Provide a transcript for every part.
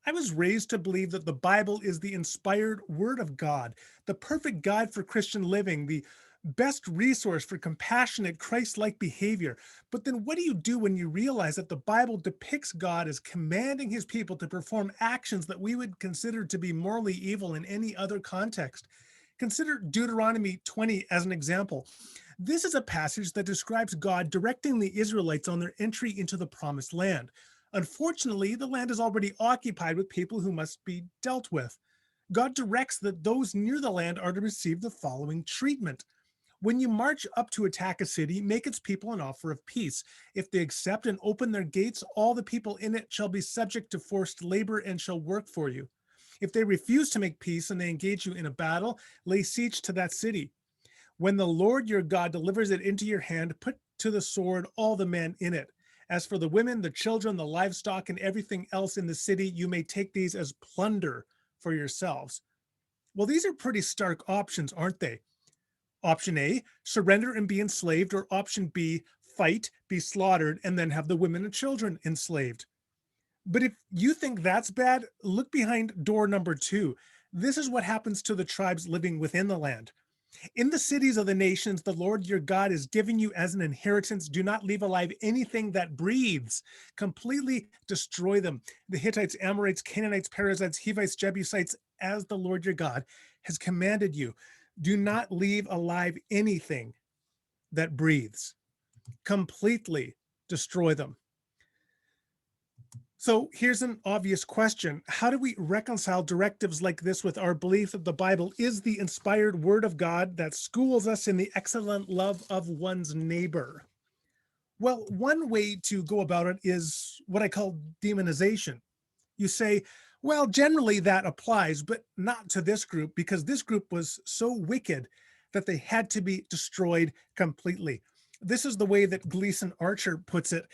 I was raised to believe that the Bible is the inspired word of God, the perfect guide for Christian living, the best resource for compassionate, Christ like behavior. But then what do you do when you realize that the Bible depicts God as commanding his people to perform actions that we would consider to be morally evil in any other context? Consider Deuteronomy 20 as an example. This is a passage that describes God directing the Israelites on their entry into the promised land. Unfortunately, the land is already occupied with people who must be dealt with. God directs that those near the land are to receive the following treatment. When you march up to attack a city, make its people an offer of peace. If they accept and open their gates, all the people in it shall be subject to forced labor and shall work for you. If they refuse to make peace and they engage you in a battle, lay siege to that city. When the Lord your God delivers it into your hand, put to the sword all the men in it. As for the women, the children, the livestock, and everything else in the city, you may take these as plunder for yourselves. Well, these are pretty stark options, aren't they? Option A, surrender and be enslaved, or option B, fight, be slaughtered, and then have the women and children enslaved. But if you think that's bad, look behind door number two. This is what happens to the tribes living within the land. In the cities of the nations, the Lord your God is giving you as an inheritance. Do not leave alive anything that breathes. Completely destroy them. The Hittites, Amorites, Canaanites, Perizzites, Hivites, Jebusites, as the Lord your God has commanded you. Do not leave alive anything that breathes. Completely destroy them. So here's an obvious question. How do we reconcile directives like this with our belief that the Bible is the inspired word of God that schools us in the excellent love of one's neighbor? Well, one way to go about it is what I call demonization. You say, well, generally that applies, but not to this group because this group was so wicked that they had to be destroyed completely. This is the way that Gleason Archer puts it.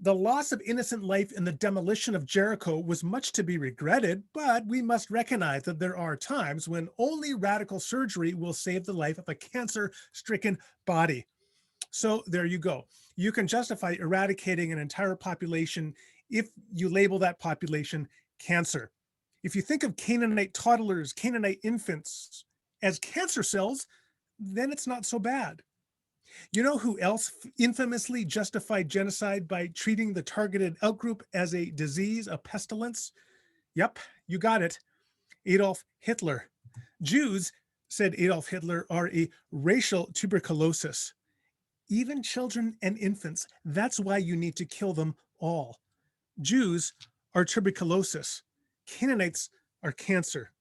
The loss of innocent life in the demolition of Jericho was much to be regretted, but we must recognize that there are times when only radical surgery will save the life of a cancer-stricken body. So there you go. You can justify eradicating an entire population if you label that population cancer. If you think of Canaanite toddlers, Canaanite infants as cancer cells, then it's not so bad. You know who else infamously justified genocide by treating the targeted outgroup as a disease, a pestilence? Yep, you got it. Adolf Hitler. Jews, said Adolf Hitler, are a racial tuberculosis. Even children and infants. That's why you need to kill them all. Jews are tuberculosis. Canaanites are cancer.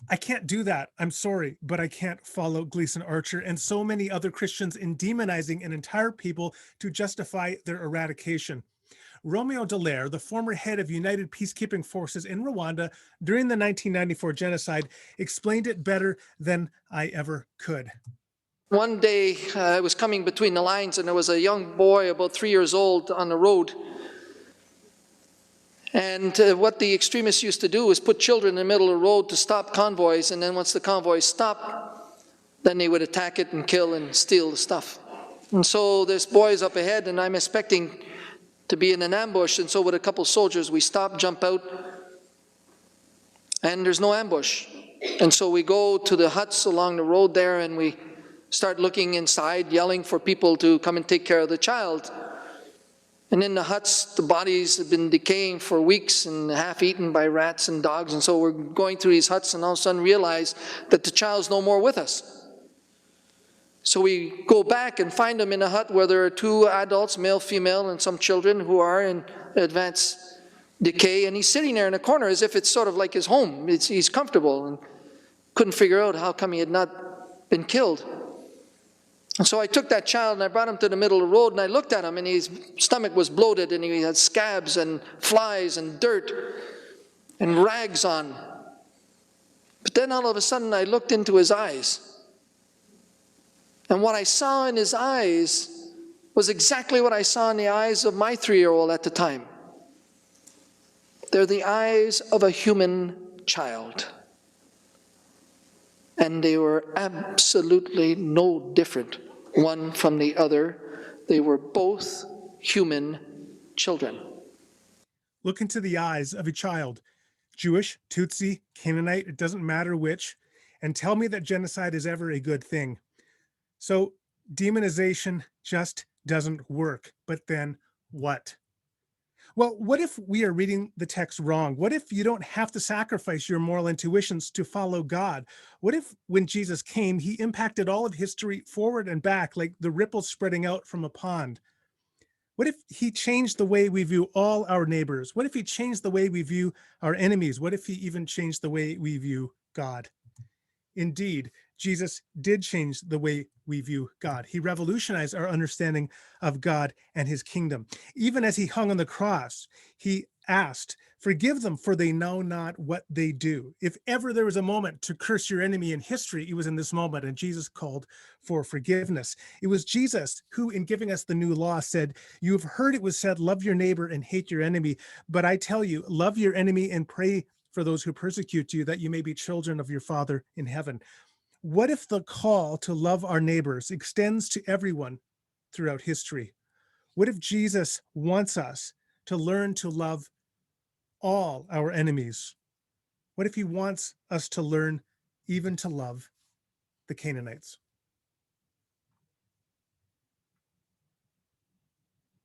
I can't do that. I'm sorry, but I can't follow Gleason Archer and so many other Christians in demonizing an entire people to justify their eradication. Romeo Dallaire, the former head of United Peacekeeping Forces in Rwanda during the 1994 genocide, explained it better than I ever could. One day, I was coming between the lines, and there was a young boy about 3 years old on the road. And what the extremists used to do was put children in the middle of the road to stop convoys, and then once the convoys stopped, then they would attack it and kill and steal the stuff. And so this boy's up ahead, and I'm expecting to be in an ambush, and so with a couple soldiers, we stop, jump out, and there's no ambush. And so we go to the huts along the road there, and we start looking inside, yelling for people to come and take care of the child. And in the huts, the bodies have been decaying for weeks and half-eaten by rats and dogs. And so we're going through these huts and all of a sudden realize that the child's no more with us. So we go back and find him in a hut where there are two adults, male, female, and some children who are in advanced decay. And he's sitting there in a corner as if it's sort of like his home. He's comfortable and couldn't figure out how come he had not been killed. And so I took that child and I brought him to the middle of the road and I looked at him and his stomach was bloated and he had scabs and flies and dirt and rags on. But then all of a sudden I looked into his eyes. And what I saw in his eyes was exactly what I saw in the eyes of my 3-year-old at the time. They're the eyes of a human child. And they were absolutely no different one from the other. They were both human children. Look into the eyes of a child, Jewish, Tutsi, Canaanite, it doesn't matter which, and tell me that genocide is ever a good thing. So demonization just doesn't work. But then what? Well, what if we are reading the text wrong? What if you don't have to sacrifice your moral intuitions to follow God? What if when Jesus came, he impacted all of history forward and back like the ripples spreading out from a pond? What if he changed the way we view all our neighbors? What if he changed the way we view our enemies? What if he even changed the way we view God? Indeed, Jesus did change the way we view God. He revolutionized our understanding of God and his kingdom. Even as he hung on the cross, he asked, "Forgive them, for they know not what they do." If ever there was a moment to curse your enemy in history, it was in this moment, and Jesus called for forgiveness. It was Jesus who, in giving us the new law, said, "You have heard it was said, love your neighbor and hate your enemy. But I tell you, love your enemy and pray for those who persecute you, that you may be children of your Father in heaven." What if the call to love our neighbors extends to everyone throughout history? What if Jesus wants us to learn to love all our enemies? What if he wants us to learn even to love the Canaanites?